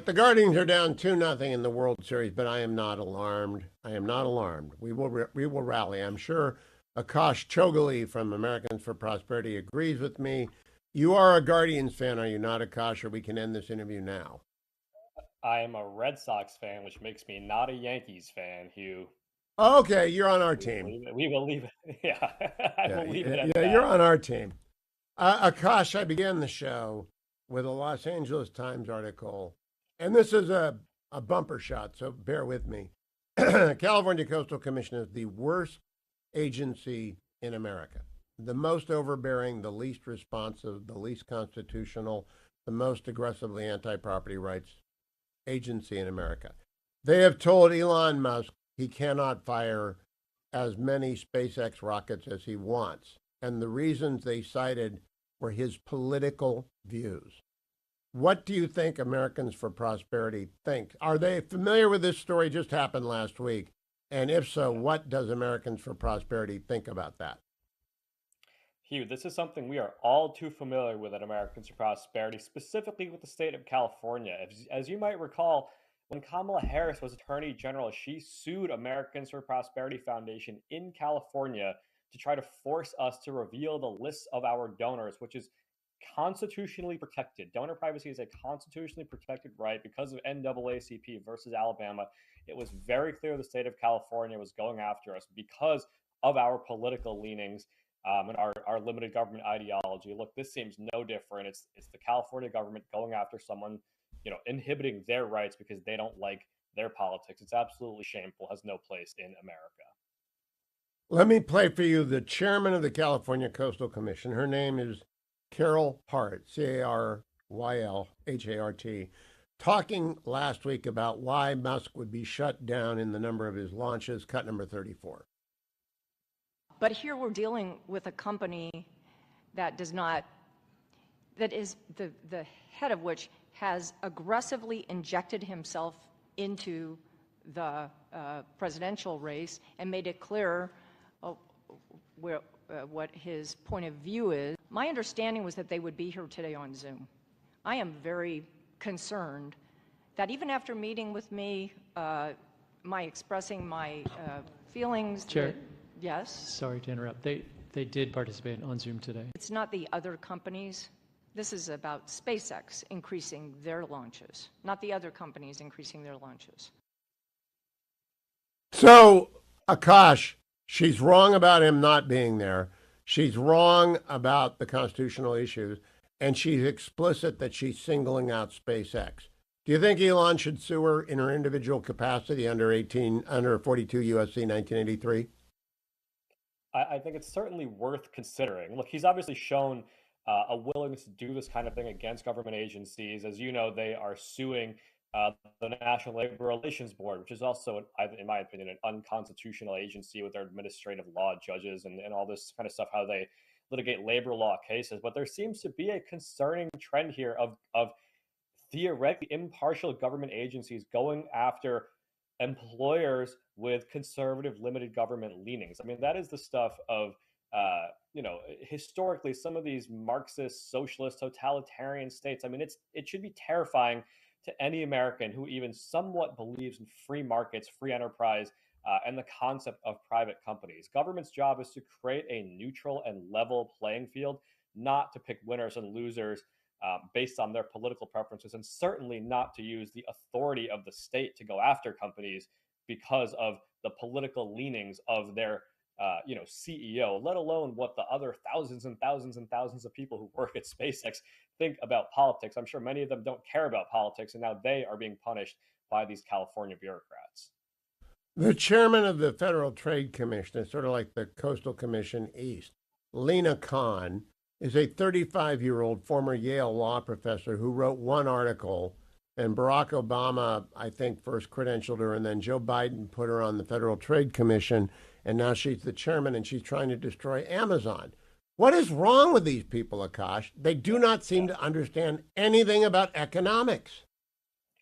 the Guardians are down 2-0 in the World Series, but I am not alarmed. I am not alarmed. We will rally. I'm sure Akash Chogali from Americans for Prosperity agrees with me. You are a Guardians fan, are you not, Akash? Or we can end this interview now. I am a Red Sox fan, which makes me not a Yankees fan, Hugh. Okay, you're on our team. We will leave it. Yeah, I Yeah, will leave it yeah, at yeah, you're that. on our team. Akash, I began the show with a Los Angeles Times article, and this is a bumper shot, so bear with me. California Coastal Commission is the worst agency in America, the most overbearing, the least responsive, the least constitutional, the most aggressively anti property rights agency in America. They have told Elon Musk he cannot fire as many SpaceX rockets as he wants. And the reasons they cited were his political views. What do you think Americans for Prosperity think? Are they familiar with this story? Just happened last week. And if so, Yeah. what does Americans for Prosperity think about that? Hugh, this is something we are all too familiar with at Americans for Prosperity, specifically with the state of California. As you might recall, when Kamala Harris was Attorney General, she sued Americans for Prosperity Foundation in California to try to force us to reveal the lists of our donors, which is constitutionally protected. Donor privacy is a constitutionally protected right because of NAACP versus Alabama. It was very clear the state of California was going after us because of our political leanings and our limited government ideology. Look, this seems no different. It's the California government going after someone, inhibiting their rights because they don't like their politics. It's absolutely shameful. Has no place in America. Let me play for you the chairman of the California Coastal Commission. Her name is Carol Hart, Caryl Hart, talking last week about why Musk would be shut down in the number of his launches, cut number 34. But here we're dealing with a company that does not, that is the head of which has aggressively injected himself into the presidential race and made it clear what his point of view is. My understanding was that they would be here today on Zoom. I am very concerned that even after meeting with me, expressing my feelings. Chair, yes? sorry to interrupt. They did participate on Zoom today. It's not the other companies. This is about SpaceX increasing their launches, not the other companies increasing their launches. So, Akash, she's wrong about him not being there. She's wrong about the constitutional issues, and she's explicit that she's singling out SpaceX. Do you think Elon should sue her in her individual capacity under 42 USC 1983? I think it's certainly worth considering. Look, he's obviously shown a willingness to do this kind of thing against government agencies. As you know, they are suing the National Labor Relations Board, which is also, in my opinion, an unconstitutional agency with their administrative law judges and all this kind of stuff, how they litigate labor law cases. But there seems to be a concerning trend here of theoretically impartial government agencies going after employers with conservative limited government leanings. I mean, that is the stuff of historically some of these Marxist, socialist, totalitarian states. I mean, it should be terrifying to any American who even somewhat believes in free markets, free enterprise, and the concept of private companies. Government's job is to create a neutral and level playing field, not to pick winners and losers based on their political preferences, and certainly not to use the authority of the state to go after companies because of the political leanings of their CEO, let alone what the other thousands and thousands and thousands of people who work at SpaceX think about politics. I'm sure many of them don't care about politics, and now they are being punished by these California bureaucrats. The chairman of the Federal Trade Commission is sort of like the Coastal Commission East. Lina Kahn is a 35-year-old former Yale law professor who wrote one article, and Barack Obama, I think, first credentialed her, and then Joe Biden put her on the Federal Trade Commission, and now she's the chairman, and she's trying to destroy Amazon. What is wrong with these people, Akash? They do not seem to understand anything about economics.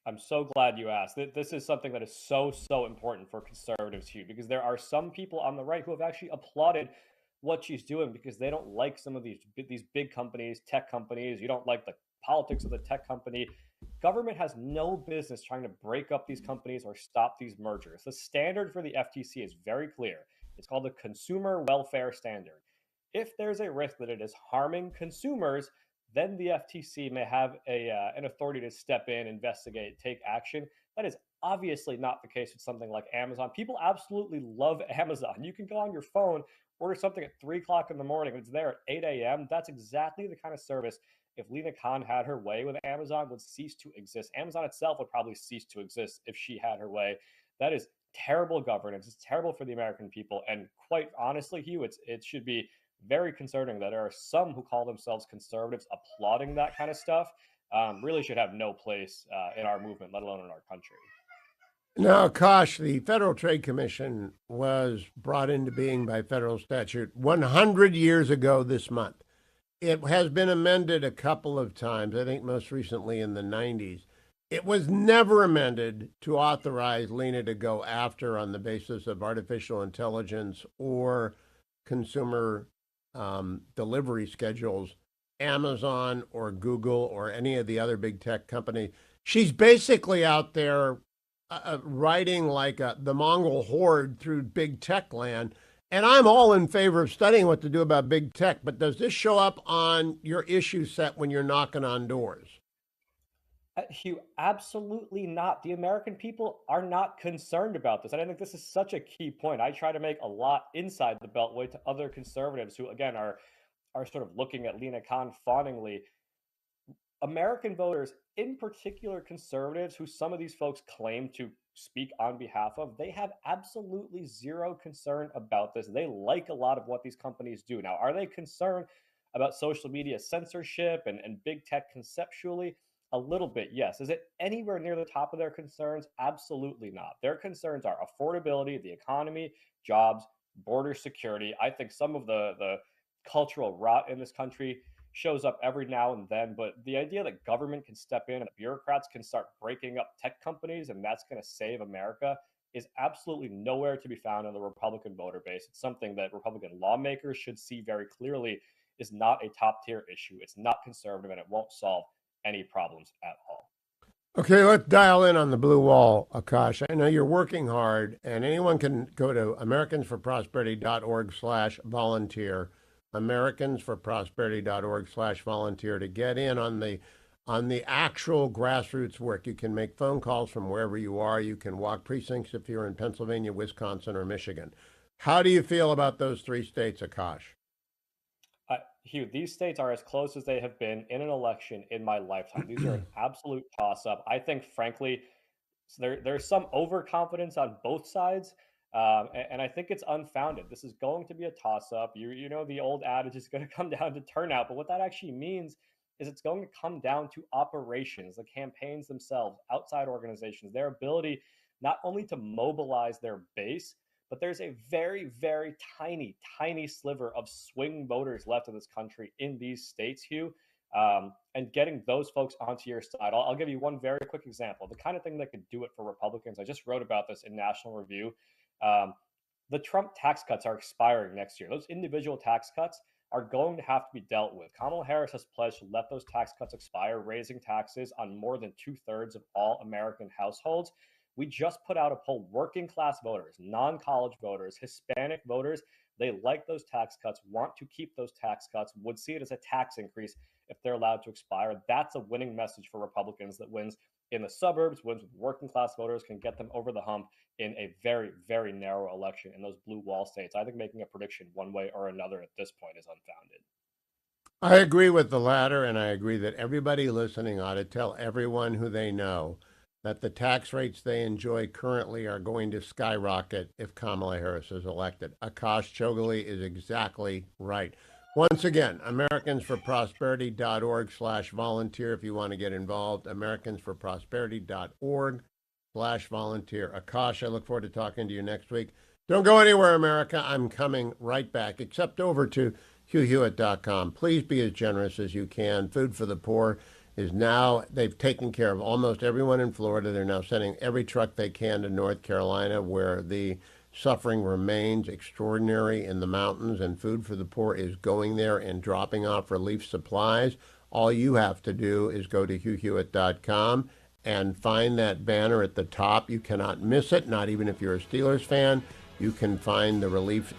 I'm so glad you asked. This is something that is so important for conservatives, Hugh, because there are some people on the right who have actually applauded what she's doing because they don't like some of these big companies, tech companies. You don't like the politics of the tech company. government has no business trying to break up these companies or stop these mergers. The standard for the FTC is very clear. It's called the Consumer Welfare Standard. If there's a risk that it is harming consumers, then the FTC may have an authority to step in, investigate, take action. That is obviously not the case with something like Amazon. People absolutely love Amazon. You can go on your phone, order something at 3 o'clock in the morning, it's there at 8 a.m. That's exactly the kind of service, if Lina Kahn had her way with Amazon, would cease to exist. Amazon itself would probably cease to exist if she had her way. That is terrible governance. It's terrible for the American people. And quite honestly, Hugh, it should be very concerning that there are some who call themselves conservatives applauding that kind of stuff. Really should have no place in our movement, let alone in our country. Now, Kosh, the Federal Trade Commission was brought into being by federal statute 100 years ago this month. It has been amended a couple of times, I think most recently in the 90s. It was never amended to authorize Lina to go after, on the basis of artificial intelligence or consumer delivery schedules, Amazon or Google or any of the other big tech companies. She's basically out there riding like the Mongol horde through big tech land. And I'm all in favor of studying what to do about big tech, but does this show up on your issue set when you're knocking on doors? Hugh, absolutely not. The American people are not concerned about this. And I think this is such a key point. I try to make a lot inside the Beltway to other conservatives who, again, are sort of looking at Lina Kahn fawningly. American voters, in particular conservatives, who some of these folks claim to speak on behalf of, they have absolutely zero concern about this. They like a lot of what these companies do. Now, are they concerned about social media censorship and big tech conceptually? A little bit, yes. Is it anywhere near the top of their concerns? Absolutely not. Their concerns are affordability, the economy, jobs, border security. I think some of the cultural rot in this country shows up every now and then, but the idea that government can step in and bureaucrats can start breaking up tech companies and that's going to save America is absolutely nowhere to be found in the Republican voter base. It's something that Republican lawmakers should see very clearly is not a top tier issue. It's not conservative and it won't solve any problems at all. Okay, let's dial in on the blue wall, Akash. I know you're working hard, and anyone can go to americansforprosperity.org/volunteer, americansforprosperity.org/volunteer to get in on the actual grassroots work. You can make phone calls from wherever you are. You can walk precincts if you're in Pennsylvania, Wisconsin, or Michigan. How do you feel about those three states, Akash? Hugh, these states are as close as they have been in an election in my lifetime. These are an absolute toss-up. I think, frankly, there's some overconfidence on both sides, and I think it's unfounded. This is going to be a toss-up. You know the old adage is going to come down to turnout, but what that actually means is it's going to come down to operations, the campaigns themselves, outside organizations, their ability not only to mobilize their base, but there's a very, very tiny, tiny sliver of swing voters left in this country in these states, Hugh. And getting those folks onto your side. I'll give you one very quick example. The kind of thing that could do it for Republicans. I just wrote about this in National Review. The Trump tax cuts are expiring next year. Those individual tax cuts are going to have to be dealt with. Kamala Harris has pledged to let those tax cuts expire, raising taxes on more than 2/3 of all American households. We just put out a poll. Working class voters, non-college voters, Hispanic voters, they like those tax cuts, want to keep those tax cuts, would see it as a tax increase if they're allowed to expire. That's a winning message for Republicans that wins in the suburbs, wins with working class voters, can get them over the hump in a very, very narrow election in those blue wall states. I think making a prediction one way or another at this point is unfounded. I agree with the latter, and I agree that everybody listening ought to tell everyone who they know that the tax rates they enjoy currently are going to skyrocket if Kamala Harris is elected. Akash Chougule is exactly right. Once again, americansforprosperity.org/volunteer if you want to get involved, americansforprosperity.org/volunteer. Akash, I look forward to talking to you next week. Don't go anywhere, America. I'm coming right back, except over to HughHewitt.com. Please be as generous as you can. Food for the Poor is now, they've taken care of almost everyone in Florida. They're now sending every truck they can to North Carolina, where the suffering remains extraordinary in the mountains, and Food for the Poor is going there and dropping off relief supplies. All you have to do is go to hughhewitt.com and find that banner at the top. You cannot miss it, not even if you're a Steelers fan. You can find the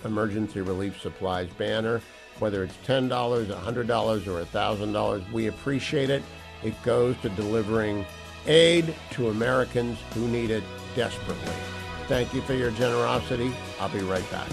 emergency relief supplies banner, whether it's $10, $100, or $1,000. We appreciate it. It goes to delivering aid to Americans who need it desperately. Thank you for your generosity. I'll be right back.